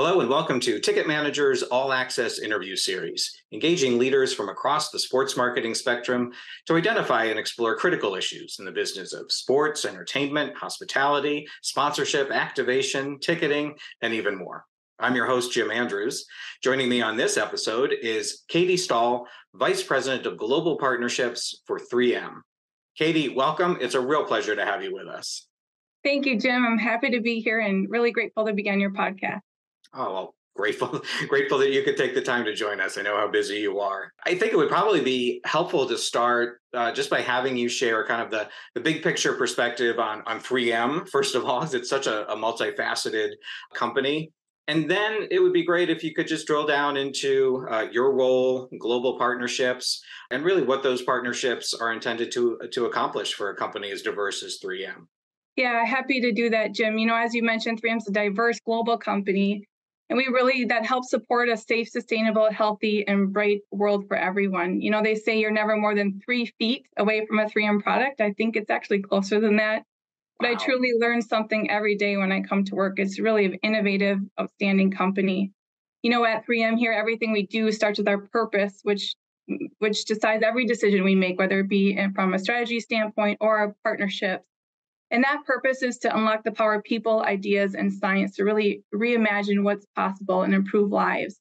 Hello and welcome to Ticket Manager's All Access interview series, engaging leaders from across the sports marketing spectrum to identify and explore critical issues in the business of sports, entertainment, hospitality, sponsorship, activation, ticketing, and even more. I'm your host, Jim Andrews. Joining me on this episode is Katie Stahl, Vice President of Global Partnerships for 3M. Katie, welcome. It's a real pleasure to have you with us. Thank you, Jim. I'm happy to be here and really grateful to be on your podcast. Oh, well, grateful that you could take the time to join us. I know how busy you are. I think it would probably be helpful to start just by having you share kind of the big picture perspective on 3M, first of all, as it's such a multifaceted company. And then it would be great if you could just drill down into your role, global partnerships, and really what those partnerships are intended to accomplish for a company as diverse as 3M. Yeah, happy to do that, Jim. As you mentioned, 3M's a diverse global company. And that helps support a safe, sustainable, healthy, and bright world for everyone. They say you're never more than 3 feet away from a 3M product. I think it's actually closer than that. But Wow. I truly learn something every day when I come to work. It's really an innovative, outstanding company. At 3M here, everything we do starts with our purpose, which decides every decision we make, whether it be from a strategy standpoint or our partnerships. And that purpose is to unlock the power of people, ideas, and science to really reimagine what's possible and improve lives.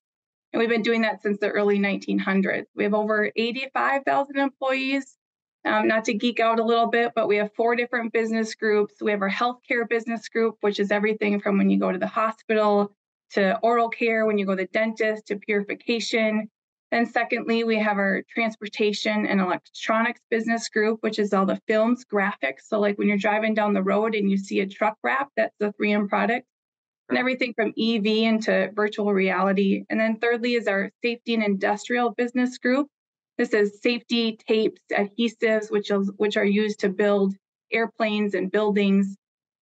And we've been doing that since the early 1900s. We have over 85,000 employees. Not to geek out a little bit, but we have 4 different business groups. We have our healthcare business group, which is everything from when you go to the hospital to oral care, when you go to the dentist, to purification. Then secondly, we have our transportation and electronics business group, which is all the films, graphics. So like when you're driving down the road and you see a truck wrap, that's a 3M product. And everything from EV into virtual reality. And then thirdly is our safety and industrial business group. This is safety tapes, adhesives, which are used to build airplanes and buildings.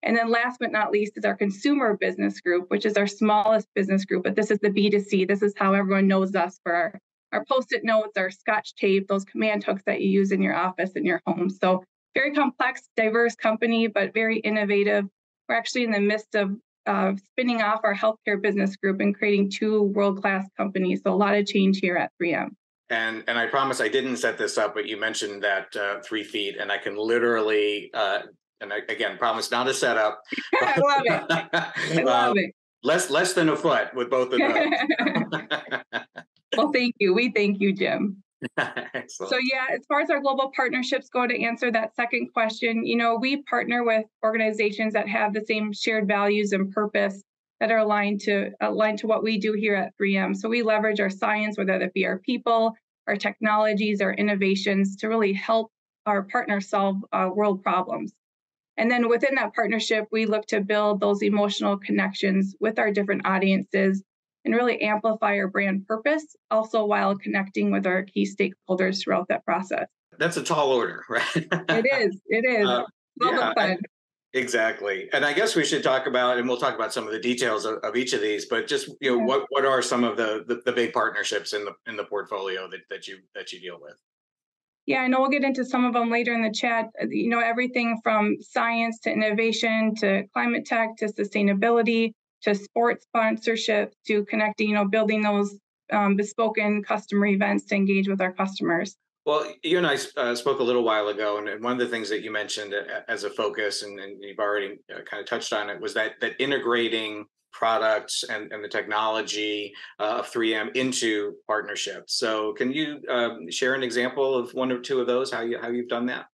And then last but not least is our consumer business group, which is our smallest business group. But this is the B2C. This is how everyone knows us for our Post-it notes, our Scotch tape, those command hooks that you use in your office and your home. So very complex, diverse company, but very innovative. We're actually in the midst of spinning off our healthcare business group and creating 2 world-class companies. So a lot of change here at 3M. And I promise I didn't set this up, but you mentioned that 3 feet, and I can literally, and I, again, promise not a setup. I love it. I love it. Less than a foot with both of those. Well, thank you. We thank you, Jim. Excellent. So as far as our global partnerships go, to answer that second question, we partner with organizations that have the same shared values and purpose that are aligned to what we do here at 3M. So we leverage our science, whether that be our people, our technologies, our innovations, to really help our partners solve world problems. And then within that partnership, we look to build those emotional connections with our different audiences and really amplify our brand purpose, also while connecting with our key stakeholders throughout that process. That's a tall order, right? It is. Fun. Exactly. And I guess we should talk about, and we'll talk about some of the details of each of these, but just, what are some of the big partnerships in the portfolio that you deal with? Yeah, I know we'll get into some of them later in the chat. Everything from science to innovation to climate tech to sustainability to sports sponsorship to connecting, building those bespoke customer events to engage with our customers. Well, you and I spoke a little while ago, and one of the things that you mentioned as a focus, and you've already kind of touched on it, was that integrating products and the technology of 3M into partnerships. So can you share an example of 1 or 2 of those, how you've done that?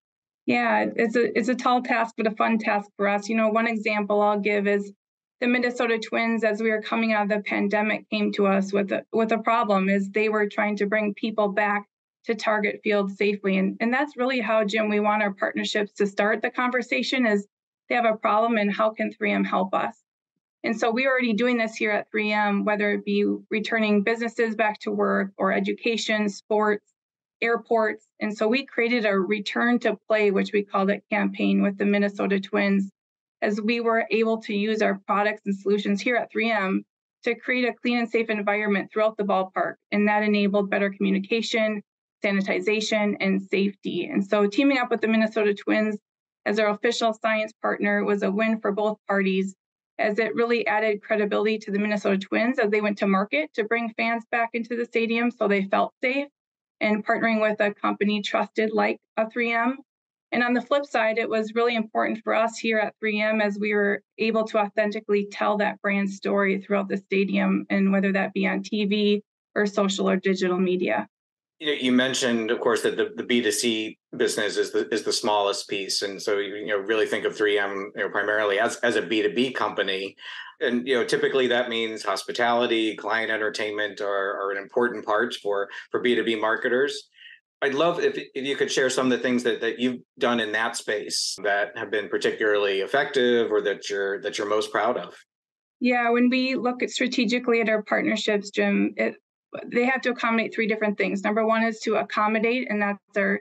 Yeah, it's a tall task, but a fun task for us. One example I'll give is the Minnesota Twins, as we were coming out of the pandemic, came to us with a problem, is they were trying to bring people back to target field safely. And that's really how, Jim, we want our partnerships to start the conversation, is they have a problem and how can 3M help us? And so we're already doing this here at 3M, whether it be returning businesses back to work or education, sports, airports. And so we created a return to play, which we called it campaign with the Minnesota Twins, as we were able to use our products and solutions here at 3M to create a clean and safe environment throughout the ballpark. And that enabled better communication, sanitization, and safety. And so teaming up with the Minnesota Twins as our official science partner was a win for both parties. as it really added credibility to the Minnesota Twins as they went to market to bring fans back into the stadium so they felt safe and partnering with a company trusted like a 3M. And on the flip side, it was really important for us here at 3M as we were able to authentically tell that brand story throughout the stadium, and whether that be on TV or social or digital media. You mentioned, of course, that the B2C business is the smallest piece, and so really think of 3M primarily as a B2B company, and typically that means hospitality, client entertainment are an important part for B2B marketers. I'd love if you could share some of the things that you've done in that space that have been particularly effective, or that you're most proud of. Yeah, when we look at strategically at our partnerships, Jim, they have to accommodate three different things. Number one is to accommodate, and that's our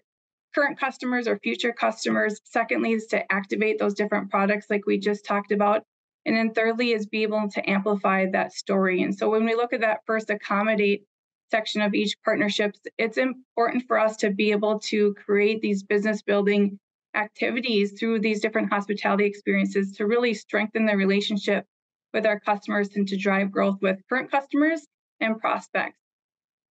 current customers or future customers. Secondly is to activate those different products like we just talked about. And then thirdly is be able to amplify that story. And so when we look at that first accommodate section of each partnerships, it's important for us to be able to create these business building activities through these different hospitality experiences to really strengthen the relationship with our customers and to drive growth with current customers and prospects.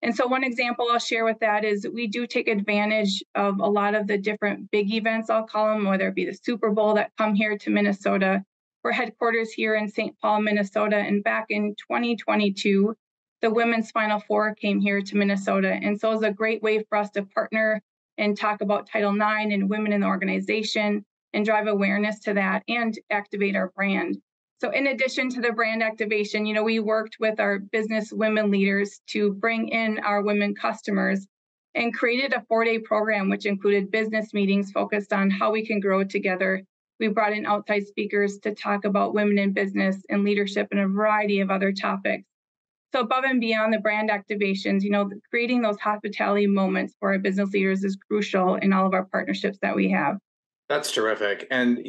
And so one example I'll share with that is we do take advantage of a lot of the different big events, I'll call them, whether it be the Super Bowl that come here to Minnesota. We're headquarters here in St. Paul, Minnesota, and back in 2022, the Women's Final Four came here to Minnesota. And so it was a great way for us to partner and talk about Title IX and women in the organization and drive awareness to that and activate our brand. So in addition to the brand activation, we worked with our business women leaders to bring in our women customers and created a 4-day program, which included business meetings focused on how we can grow together. We brought in outside speakers to talk about women in business and leadership and a variety of other topics. So above and beyond the brand activations, creating those hospitality moments for our business leaders is crucial in all of our partnerships that we have. That's terrific. And,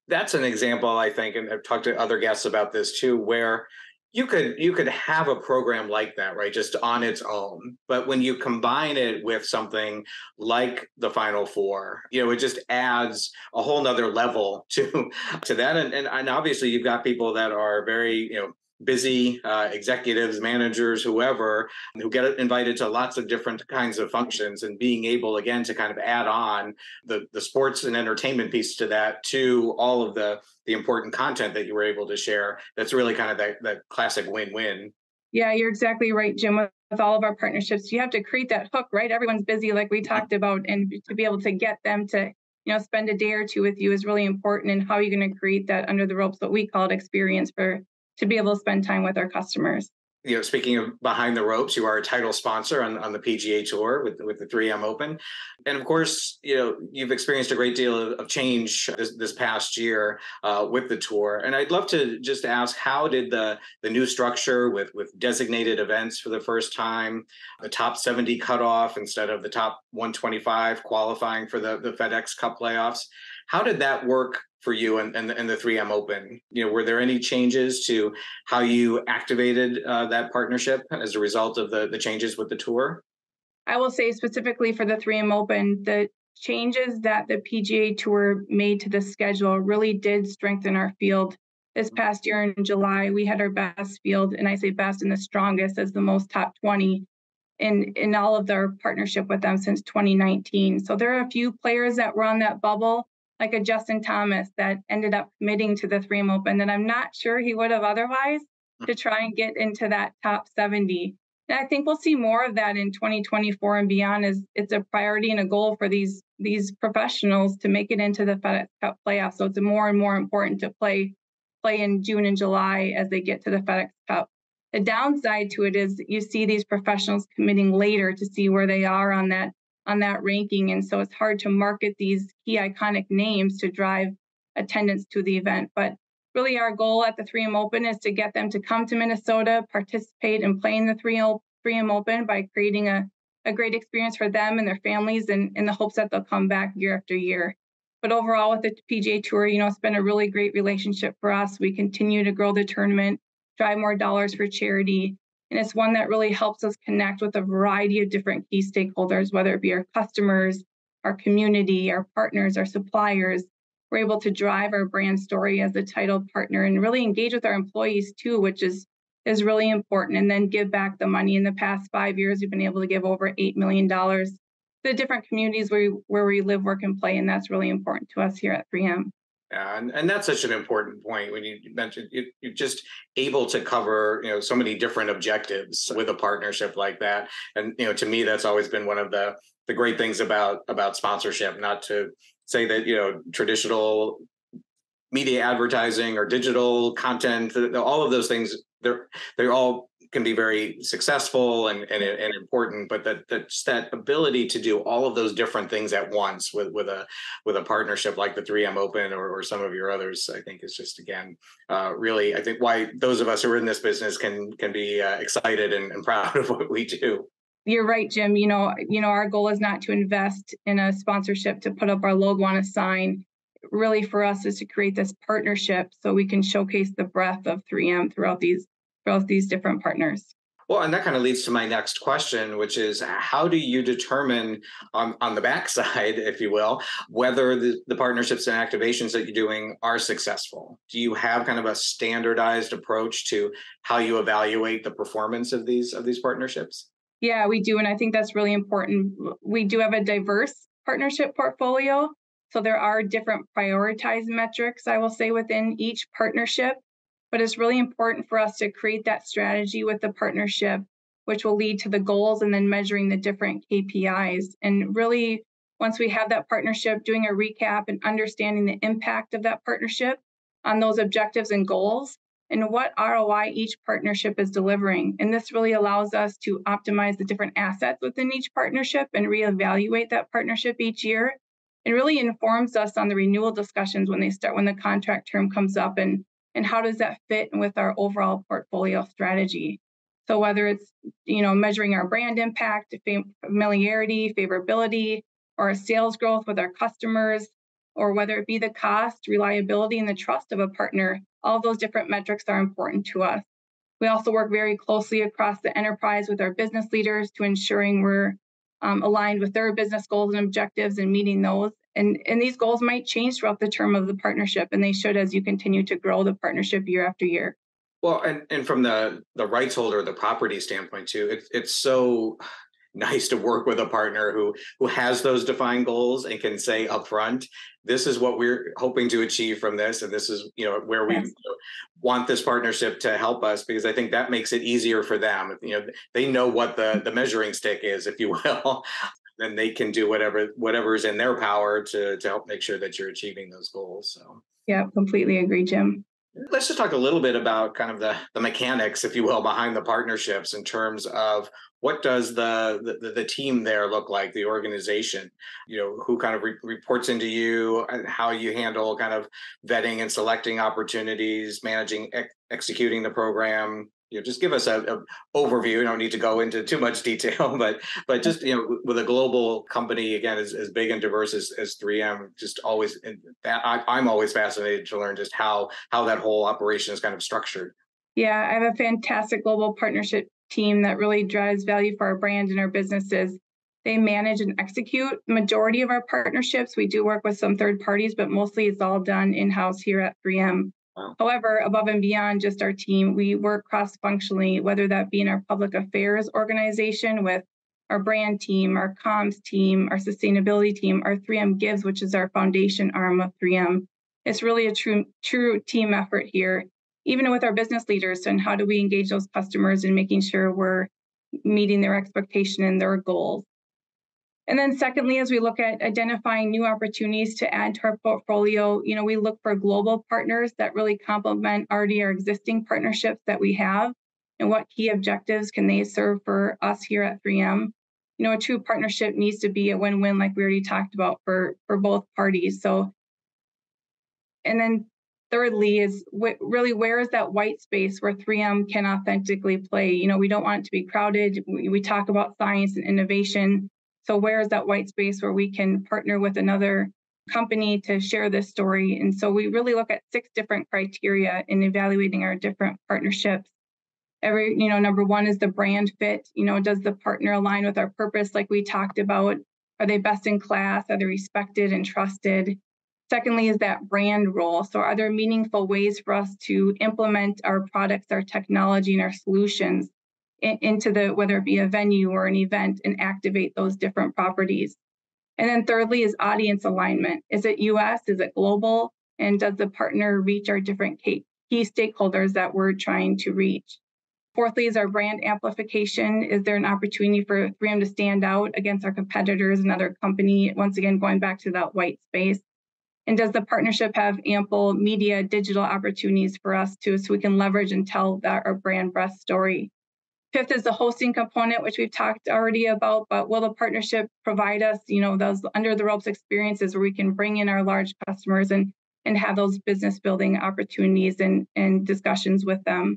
that's an example, I think, and I've talked to other guests about this too, where you could have a program like that, right? Just on its own. But when you combine it with something like the Final Four, it just adds a whole nother level to that. And obviously you've got people that are very, busy executives, managers, whoever, who get invited to lots of different kinds of functions, and being able again to kind of add on the sports and entertainment piece to that, to all of the important content that you were able to share. That's really kind of that classic win-win. Yeah, you're exactly right, Jim. With all of our partnerships, you have to create that hook, right? Everyone's busy, like we talked about, and to be able to get them to spend a day or two with you is really important. And how are you going to create that under the ropes, what we call it, experience to be able to spend time with our customers? Speaking of behind the ropes, you are a title sponsor on the PGA Tour with the 3M Open. And of course, you've experienced a great deal of change this past year with the tour. And I'd love to just ask, how did the new structure with designated events for the first time, the top 70 cutoff instead of the top 125 qualifying for the FedEx Cup playoffs, how did that work for you and the 3M Open? Were there any changes to how you activated that partnership as a result of the changes with the tour? I will say specifically for the 3M Open, the changes that the PGA Tour made to the schedule really did strengthen our field. This past year in July, we had our best field, and I say best and the strongest as the most top 20 in all of their partnership with them since 2019. So there are a few players that were on that bubble, like a Justin Thomas, that ended up committing to the 3M Open that I'm not sure he would have otherwise, to try and get into that top 70. And I think we'll see more of that in 2024 and beyond, as it's a priority and a goal for these professionals to make it into the FedEx Cup playoffs. So it's more and more important to play in June and July as they get to the FedEx Cup. The downside to it is you see these professionals committing later to see where they are on that ranking. And so it's hard to market these key iconic names to drive attendance to the event. But really our goal at the 3M Open is to get them to come to Minnesota, participate and play in the 3M Open by creating a great experience for them and their families, and in the hopes that they'll come back year after year. But overall with the PGA Tour, it's been a really great relationship for us. We continue to grow the tournament, drive more dollars for charity. And it's one that really helps us connect with a variety of different key stakeholders, whether it be our customers, our community, our partners, our suppliers. we're able to drive our brand story as a titled partner and really engage with our employees too, which is really important, and then give back the money. In the past 5 years, we've been able to give over $8 million to the different communities where we live, work, and play, and that's really important to us here at 3M. And that's such an important point when you mentioned you're just able to cover so many different objectives with a partnership like that. And to me, that's always been one of the great things about sponsorship. Not to say that traditional media advertising or digital content, all of those things, they all can be very successful and important, but that ability to do all of those different things at once with a partnership like the 3M Open or some of your others, I think is just, again, really, I think, why those of us who are in this business can be excited and proud of what we do. You're right, Jim. Our goal is not to invest in a sponsorship to put up our logo on a sign. Really, for us, is to create this partnership so we can showcase the breadth of 3M throughout these different partners. Well, and that kind of leads to my next question, which is how do you determine on the backside, if you will, whether the partnerships and activations that you're doing are successful? Do you have kind of a standardized approach to how you evaluate the performance of these partnerships? Yeah, we do. And I think that's really important. We do have a diverse partnership portfolio. So there are different prioritized metrics, I will say, within each partnership. But it's really important for us to create that strategy with the partnership, which will lead to the goals and then measuring the different KPIs. And really, once we have that partnership, doing a recap and understanding the impact of that partnership on those objectives and goals and what ROI each partnership is delivering. And this really allows us to optimize the different assets within each partnership and reevaluate that partnership each year. It really informs us on the renewal discussions when the contract term comes up, and how does that fit with our overall portfolio strategy. So whether it's measuring our brand impact, familiarity, favorability, or sales growth with our customers, or whether it be the cost, reliability, and the trust of a partner, all of those different metrics are important to us. We also work very closely across the enterprise with our business leaders to ensuring we're aligned with their business goals and objectives and meeting those. And these goals might change throughout the term of the partnership, and they should as you continue to grow the partnership year after year. Well, and from the rights holder, the property standpoint too, it's so nice to work with a partner who has those defined goals and can say upfront, this is what we're hoping to achieve from this, and this is where we want this partnership to help us, because I think that makes it easier for them. They know what the measuring stick is, if you will. Then they can do whatever is in their power to help make sure that you're achieving those goals. So yeah, completely agree, Jim. let's just talk a little bit about kind of the mechanics, if you will, behind the partnerships in terms of what does the team there look like, the organization, who kind of reports into you, and how you handle kind of vetting and selecting opportunities, managing, executing the program. Just give us a overview. You don't need to go into too much detail, but just with a global company, again, as big and diverse as 3M, just always I'm always fascinated to learn just how that whole operation is kind of structured. Yeah, I have a fantastic global partnership team that really drives value for our brand and our businesses. They manage and execute the majority of our partnerships. We do work with some third parties, but mostly it's all done in-house here at 3M. Wow. However, above and beyond just our team, we work cross-functionally, whether that be in our public affairs organization with our brand team, our comms team, our sustainability team, our 3M Gives, which is our foundation arm of 3M. It's really a true team effort here, even with our business leaders. And how do we engage those customers in making sure we're meeting their expectation and their goals? And then secondly, as we look at identifying new opportunities to add to our portfolio, we look for global partners that really complement already our existing partnerships that we have, and what key objectives can they serve for us here at 3M. A true partnership needs to be a win-win, like we already talked about, for both parties. So, and then thirdly is really, where is that white space where 3M can authentically play? We don't want it to be crowded. We talk about science and innovation. So where is that white space where we can partner with another company to share this story? And so we really look at 6 different criteria in evaluating our different partnerships. Number 1 is the brand fit. Does the partner align with our purpose, like we talked about? Are they best in class? Are they respected and trusted? Secondly is that brand role. So are there meaningful ways for us to implement our products, our technology, and our solutions into whether it be a venue or an event, and activate those different properties? And then thirdly is audience alignment. Is it US? Is it global? And does the partner reach our different key stakeholders that we're trying to reach? Fourthly is our brand amplification. Is there an opportunity for 3M to stand out against our competitors, another company? Once again, going back to that white space. And does the partnership have ample media, digital opportunities for us so we can leverage and tell our brand breadth story? Fifth is the hosting component, which we've talked already about, but will the partnership provide us, those under the ropes experiences where we can bring in our large customers and have those business building opportunities and discussions with them?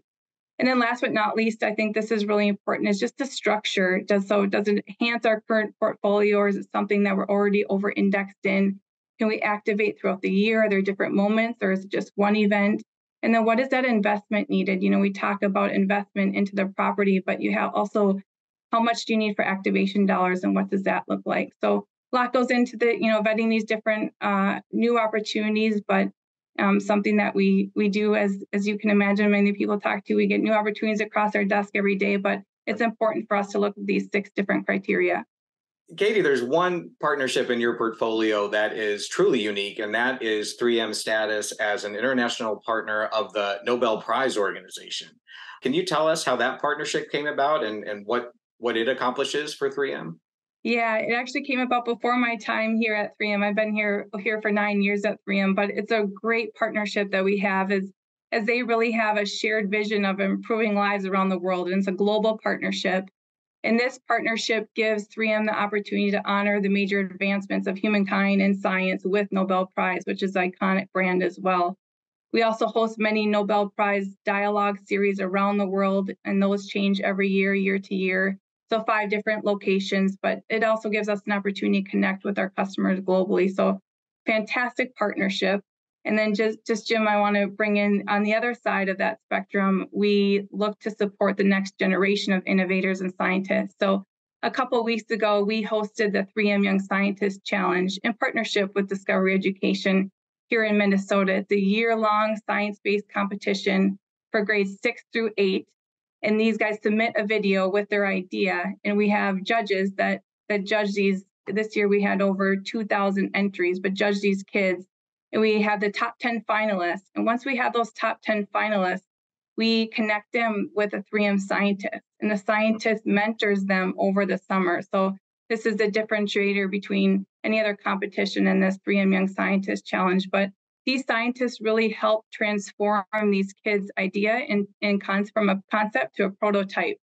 And then last but not least, I think this is really important, is just the structure. Does it enhance our current portfolio, or is it something that we're already over indexed in? Can we activate throughout the year? Are there different moments, or is it just one event? And then what is that investment needed? We talk about investment into the property, but you have also how much do you need for activation dollars, and what does that look like? So a lot goes into vetting these different new opportunities, but something that we do, as you can imagine, many people talk to, we get new opportunities across our desk every day, but it's important for us to look at these 6 different criteria. Katie, there's one partnership in your portfolio that is truly unique, and that is 3M's status as an international partner of the Nobel Prize organization. Can you tell us how that partnership came about and what it accomplishes for 3M? Yeah, it actually came about before my time here at 3M. I've been here for 9 years at 3M, but it's a great partnership that we have, as they really have a shared vision of improving lives around the world, and it's a global partnership. And this partnership gives 3M the opportunity to honor the major advancements of humankind in science with Nobel Prize, which is an iconic brand as well. We also host many Nobel Prize dialogue series around the world, and those change every year, year to year. So 5 different locations, but it also gives us an opportunity to connect with our customers globally. So fantastic partnership. And then just Jim, I want to bring in on the other side of that spectrum, we look to support the next generation of innovators and scientists. So a couple of weeks ago, we hosted the 3M Young Scientist Challenge in partnership with Discovery Education here in Minnesota. It's a year-long science-based competition for grades 6 through 8. And these guys submit a video with their idea, and we have judges that judge these. This year we had over 2,000 entries, but judge these kids. And we have the top 10 finalists. And once we have those top 10 finalists, we connect them with a 3M scientist, and the scientist mentors them over the summer. So this is the differentiator between any other competition and this 3M Young Scientist Challenge. But these scientists really help transform these kids' idea from a concept to a prototype.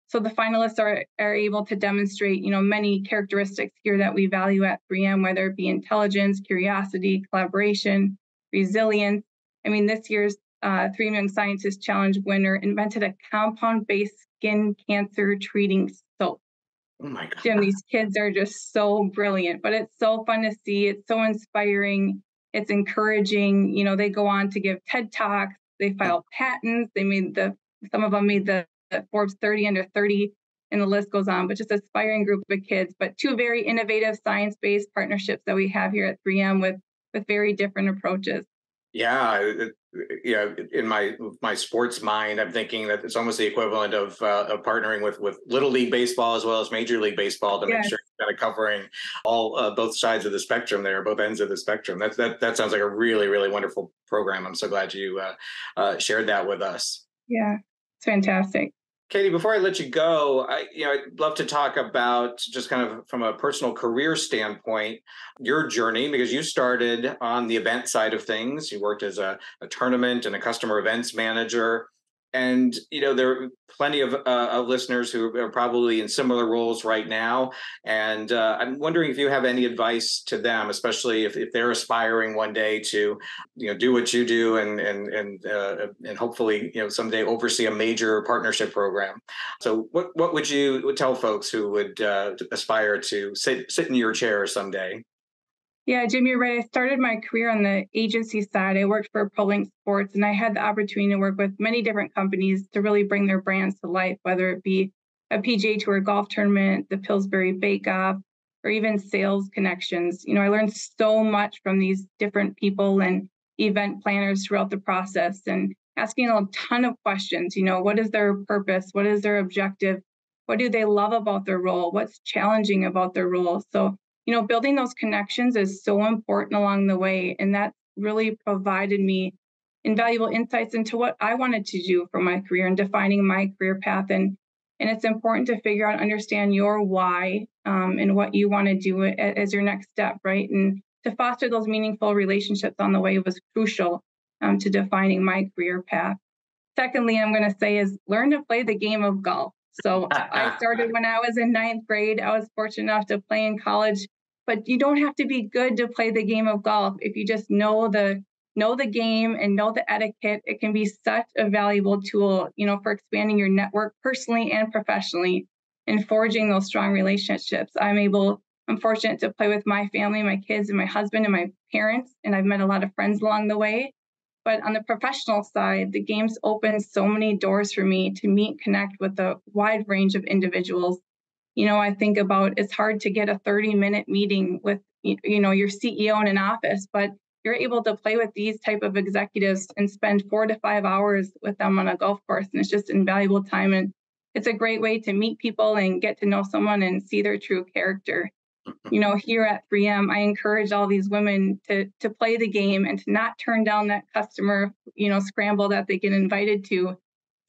So the finalists are able to demonstrate, many characteristics here that we value at 3M, whether it be intelligence, curiosity, collaboration, resilience. I mean, this year's 3M Young Scientist Challenge winner invented a compound-based skin cancer treating soap. Oh my God. Jim, these kids are just so brilliant, but it's so fun to see. It's so inspiring. It's encouraging. They go on to give TED Talks. They filed patents. Some of them made the Forbes 30 under 30, and the list goes on, but just an inspiring group of kids. But 2 very innovative science-based partnerships that we have here at 3M with very different approaches. Yeah, in my sports mind, I'm thinking that it's almost the equivalent of partnering with Little League Baseball as well as Major League Baseball to make sure you're kind of covering all both sides of the spectrum there, both ends of the spectrum. That sounds like a really, really wonderful program. I'm so glad you shared that with us. Yeah, it's fantastic. Katie, before I let you go, I'd love to talk about just kind of from a personal career standpoint, your journey, because you started on the event side of things. You worked as a tournament and a customer events manager. And, there are plenty of listeners who are probably in similar roles right now. And I'm wondering if you have any advice to them, especially if they're aspiring one day to, do what you do and hopefully, someday oversee a major partnership program. So what would you tell folks who would aspire to sit in your chair someday? Yeah, Jim, you're right. I started my career on the agency side. I worked for ProLink Sports, and I had the opportunity to work with many different companies to really bring their brands to life, whether it be a PGA Tour golf tournament, the Pillsbury Bake Off, or even sales connections. I learned so much from these different people and event planners throughout the process, and asking a ton of questions. What is their purpose? What is their objective? What do they love about their role? What's challenging about their role? So, building those connections is so important along the way. And that really provided me invaluable insights into what I wanted to do for my career and defining my career path. And it's important to figure out, understand your why, and what you want to do as your next step, right? And to foster those meaningful relationships on the way was crucial to defining my career path. Secondly, I'm going to say is learn to play the game of golf. So I started when I was in ninth grade. I was fortunate enough to play in college, but you don't have to be good to play the game of golf. If you just know the game and know the etiquette, it can be such a valuable tool, for expanding your network personally and professionally and forging those strong relationships. I'm fortunate to play with my family, my kids, and my husband and my parents, and I've met a lot of friends along the way. But on the professional side, the game's opened so many doors for me to meet, connect with a wide range of individuals. I think about it's hard to get a 30-minute meeting with, your CEO in an office, but you're able to play with these type of executives and spend 4 to 5 hours with them on a golf course. And it's just invaluable time. And it's a great way to meet people and get to know someone and see their true character. Here at 3M, I encourage all these women to play the game and to not turn down that customer, scramble that they get invited to.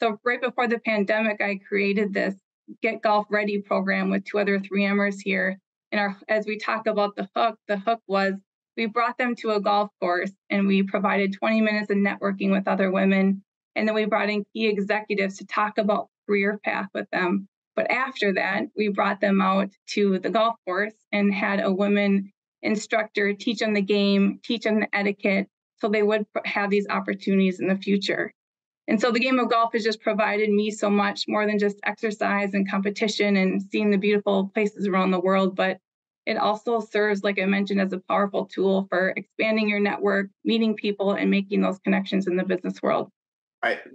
So right before the pandemic, I created this Get Golf Ready program with 2 other 3Mers here. And as we talk about the hook was we brought them to a golf course and we provided 20 minutes of networking with other women. And then we brought in key executives to talk about career path with them. But after that, we brought them out to the golf course and had a women instructor teach them the game, teach them the etiquette, so they would have these opportunities in the future. And so the game of golf has just provided me so much more than just exercise and competition and seeing the beautiful places around the world, but it also serves, like I mentioned, as a powerful tool for expanding your network, meeting people, and making those connections in the business world.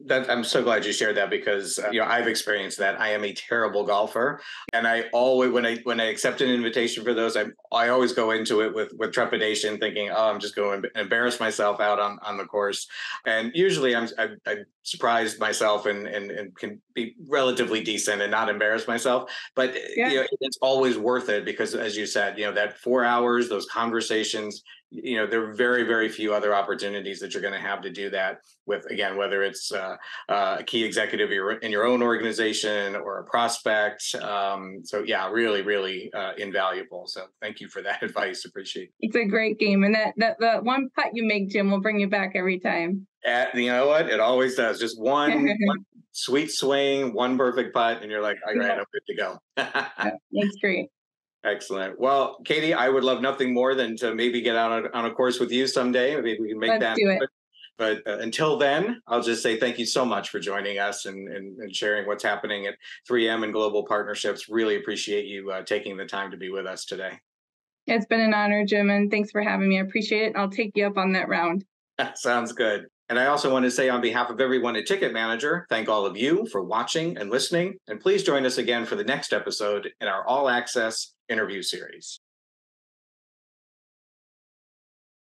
I'm so glad you shared that because I've experienced that. I am a terrible golfer, and I always when I accept an invitation for those, I always go into it with trepidation, thinking, oh, I'm just going to embarrass myself out on the course. And usually I surprised myself and can be relatively decent and not embarrass myself. But Yeah. it's always worth it because, as you said, that 4 hours, those conversations. There are very, very few other opportunities that you're going to have to do that with, again, whether it's a key executive in your own organization or a prospect. So yeah, really, really invaluable. So thank you for that advice. Appreciate it. It's a great game. And that one putt you make, Jim, will bring you back every time. You know what? It always does. Just one sweet swing, one perfect putt, and you're like, all right, I'm good to go. That's great. Excellent. Well, Katie, I would love nothing more than to maybe get out on a course with you someday. Maybe we can make Let's that do it. happen. But until then, I'll just say thank you so much for joining us and sharing what's happening at 3M and Global Partnerships. Really appreciate you taking the time to be with us today. It's been an honor, Jim, and thanks for having me. I appreciate it. I'll take you up on that round. Sounds good. And I also want to say on behalf of everyone at Ticket Manager, thank all of you for watching and listening. And please join us again for the next episode in our All Access interview series.